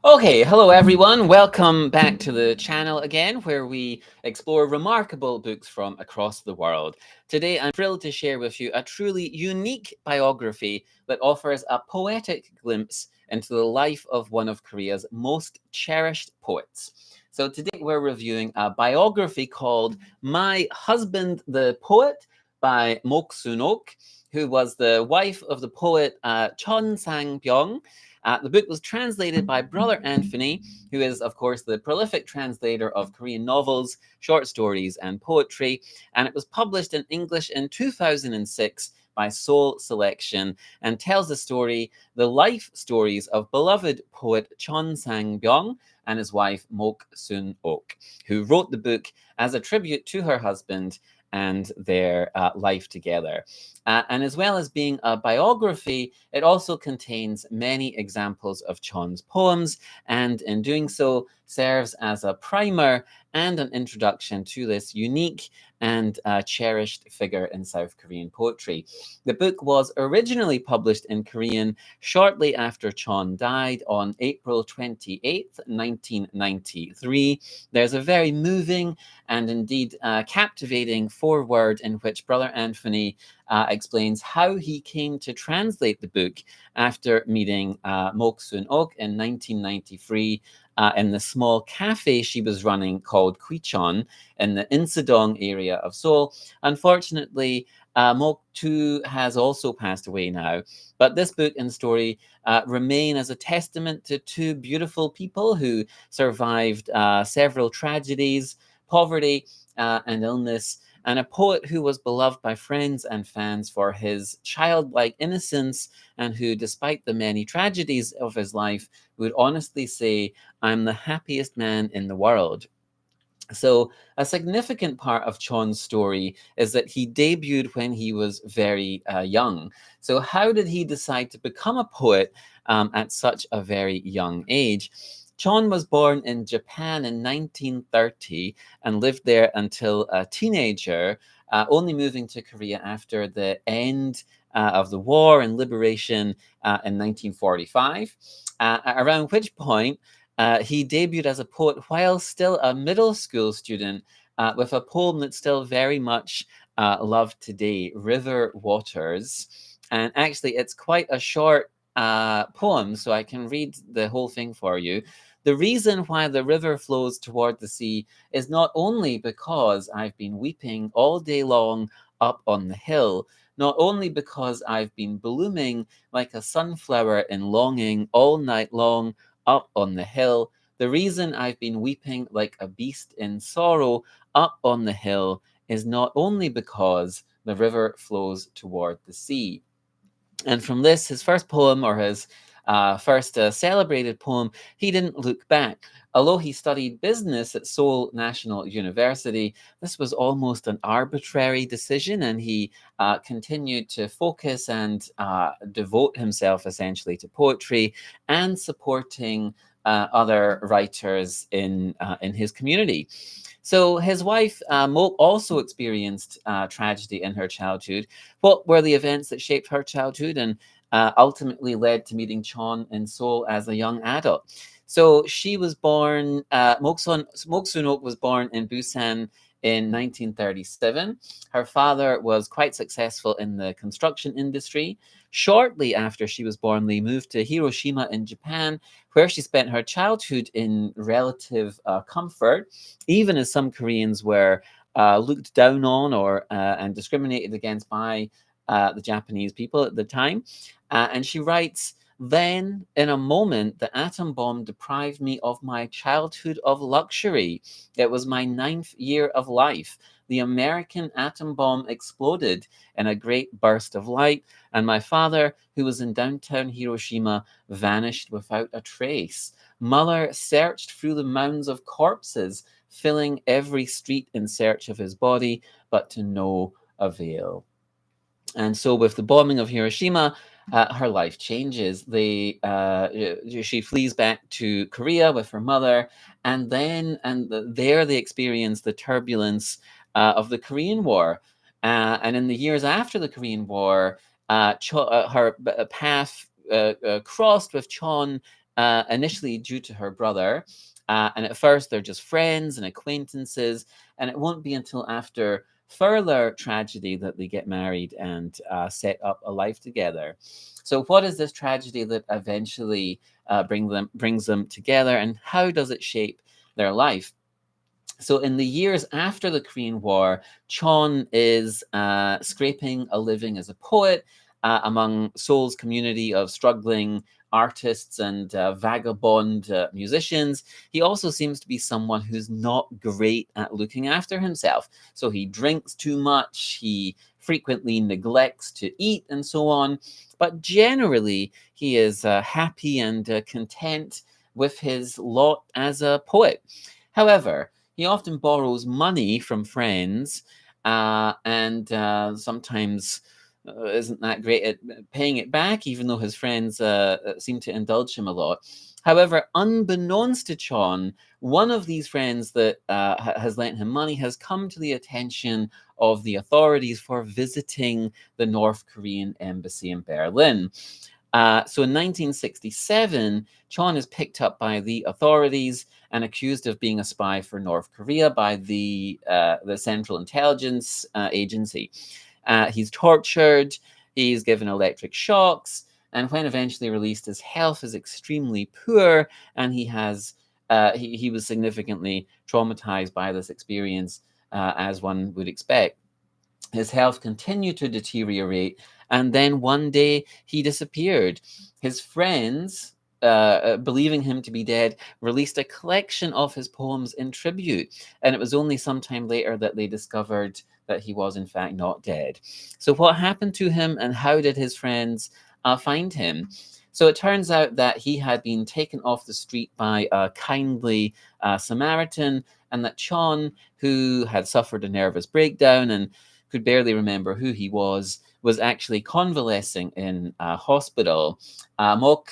Okay, hello everyone. Welcome back to the channel again, where we explore remarkable books from across the world. Today, I'm thrilled to share with you a truly unique biography that offers a poetic glimpse into the life of one of Korea's most cherished poets. So, today we're reviewing a biography called My Husband the Poet by Mok Sun-ok, who was the wife of the poet Cheon Sang-byeong. The book was translated by Brother Anthony, who is, of course, the prolific translator of Korean novels, short stories, and poetry, and it was published in English in 2006 by Soul Selection and tells the life stories of beloved poet Cheon Sang-byeong and his wife Mok Sun-ok, who wrote the book as a tribute to her husband and their life together. And as well as being a biography, it also contains many examples of Cheon's poems, and in doing so, serves as a primer and an introduction to this unique and cherished figure in South Korean poetry. The book was originally published in Korean shortly after Cheon died on April 28th, 1993. There's a very moving and indeed captivating foreword in which Brother Anthony explains how he came to translate the book after meeting Mok Sun-ok in 1993 in the small cafe she was running called Kwichon in the Insadong area of Seoul. Unfortunately, Mok too has also passed away now, but this book and story remain as a testament to two beautiful people who survived several tragedies, poverty, and illness, and a poet who was beloved by friends and fans for his childlike innocence, and who, despite the many tragedies of his life, would honestly say, "I'm the happiest man in the world." So, a significant part of Chon's story is that he debuted when he was very young. So, how did he decide to become a poet at such a very young age? Chon was born in Japan in 1930 and lived there until a teenager, only moving to Korea after the end of the war and liberation in 1945, around which point he debuted as a poet while still a middle school student with a poem that's still very much loved today, River Waters. And actually, it's quite a short poem, so I can read the whole thing for you. The reason why the river flows toward the sea is not only because I've been weeping all day long up on the hill, not only because I've been blooming like a sunflower in longing all night long up on the hill. The reason I've been weeping like a beast in sorrow up on the hill is not only because the river flows toward the sea. And from this, his first poem, or his first celebrated poem, He Didn't Look Back. Although he studied business at Seoul National University, this was almost an arbitrary decision, and he continued to focus and devote himself essentially to poetry and supporting other writers in his community. So his wife, Mo, also experienced tragedy in her childhood. What were the events that shaped her childhood and ultimately led to meeting Cheon in Seoul as a young adult? So she was born, Mok Sun-ok was born in Busan in 1937. Her father was quite successful in the construction industry. Shortly after she was born, they moved to Hiroshima in Japan, where she spent her childhood in relative comfort, even as some Koreans were looked down on or and discriminated against by the Japanese people at the time. And she writes, "Then, in a moment, the atom bomb deprived me of my childhood of luxury. It was my ninth year of life. The American atom bomb exploded in a great burst of light, and my father, who was in downtown Hiroshima, vanished without a trace. Muller searched through the mounds of corpses, filling every street in search of his body, but to no avail." And so, with the bombing of Hiroshima, her life changes. She flees back to Korea with her mother, and there they experience the turbulence of the Korean War. And in the years after the Korean War, her path crossed with Chon initially due to her brother. And at first, they're just friends and acquaintances. And it won't be until after further tragedy that they get married and set up a life together. So, what is this tragedy that eventually brings them together, and how does it shape their life? So, in the years after the Korean War, Cheon is scraping a living as a poet among Seoul's community of struggling artists and vagabond musicians. He also seems to be someone who's not great at looking after himself. So, he drinks too much, he frequently neglects to eat, and so on. But generally, he is happy and content with his lot as a poet. However, he often borrows money from friends and sometimes isn't that great at paying it back, even though his friends seem to indulge him a lot. However, unbeknownst to Chon, one of these friends that has lent him money has come to the attention of the authorities for visiting the North Korean embassy in Berlin. So in 1967, Chon is picked up by the authorities and accused of being a spy for North Korea by the Central Intelligence Agency. He's tortured, he's given electric shocks, and when eventually released, his health is extremely poor, and he was significantly traumatized by this experience, as one would expect. His health continued to deteriorate, and then one day he disappeared. His friends, believing him to be dead, released a collection of his poems in tribute, and it was only some time later that they discovered that he was in fact not dead. So, what happened to him, and how did his friends find him? So it turns out that he had been taken off the street by a kindly Samaritan, and that Chon, who had suffered a nervous breakdown and could barely remember who he was actually convalescing in a hospital. Mok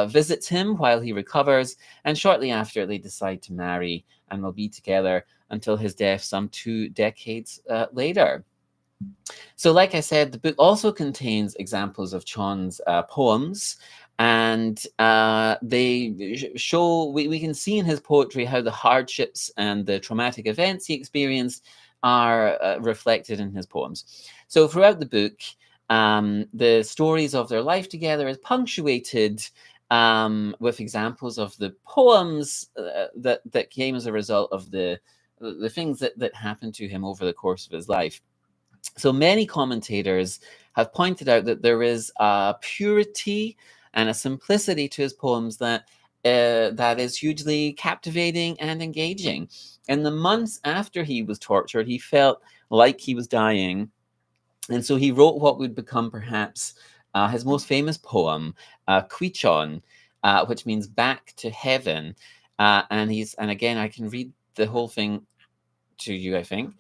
visits him while he recovers, and shortly after, they decide to marry and will be together until his death some 2 decades later. So, like I said, the book also contains examples of Chon's poems, and they show we can see in his poetry how the hardships and the traumatic events he experienced are reflected in his poems. So, throughout the book, the stories of their life together is punctuated with examples of the poems that came as a result of the things that happened to him over the course of his life. So many commentators have pointed out that there is a purity and a simplicity to his poems that is hugely captivating and engaging. In the months after he was tortured, he felt like he was dying, and so he wrote what would become perhaps his most famous poem, Kwichon, which means back to heaven. And again, I can read the whole thing to you, I think.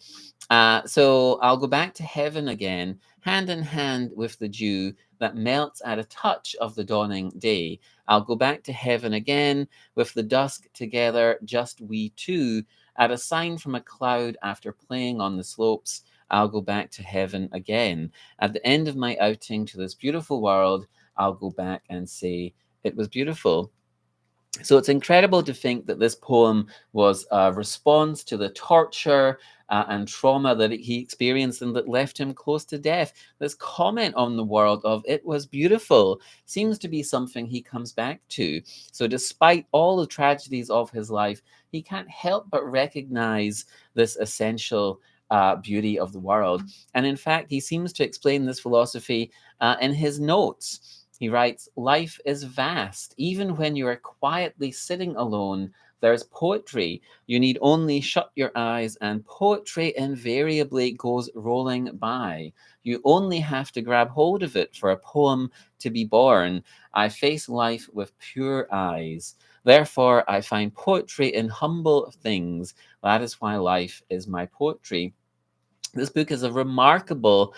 So I'll go back to heaven again, hand in hand with the dew that melts at a touch of the dawning day. I'll go back to heaven again with the dusk together, just we two, at a sign from a cloud after playing on the slopes. I'll go back to heaven again. At the end of my outing to this beautiful world, I'll go back and say it was beautiful. So it's incredible to think that this poem was a response to the torture and trauma that he experienced and that left him close to death. This comment on the world of it was beautiful seems to be something he comes back to. So despite all the tragedies of his life, he can't help but recognize this essential beauty of the world. And in fact, he seems to explain this philosophy in his notes. He writes, life is vast. Even when you are quietly sitting alone, there's poetry. You need only shut your eyes, and poetry invariably goes rolling by. You only have to grab hold of it for a poem to be born. I face life with pure eyes. Therefore, I find poetry in humble things. That is why life is my poetry. This book is a remarkable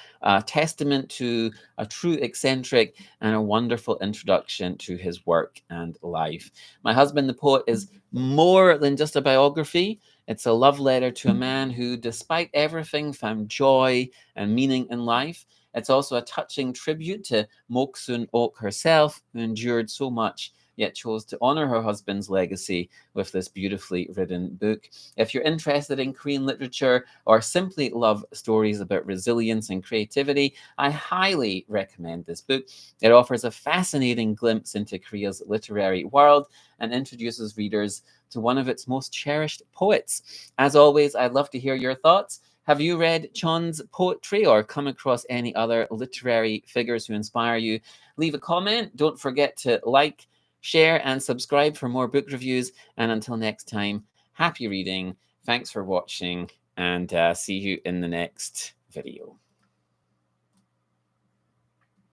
testament to a true eccentric and a wonderful introduction to his work and life. My Husband, the Poet is more than just a biography. It's a love letter to a man who, despite everything, found joy and meaning in life. It's also a touching tribute to Mok Sun-ok herself, who endured so much yet chose to honor her husband's legacy with this beautifully written book. If you're interested in Korean literature or simply love stories about resilience and creativity, I highly recommend this book. It offers a fascinating glimpse into Korea's literary world and introduces readers to one of its most cherished poets. As always, I'd love to hear your thoughts. Have you read Cheon's poetry or come across any other literary figures who inspire you? Leave a comment. Don't forget to like, share, and subscribe for more book reviews. And until next time, happy reading. Thanks for watching, and see you in the next video.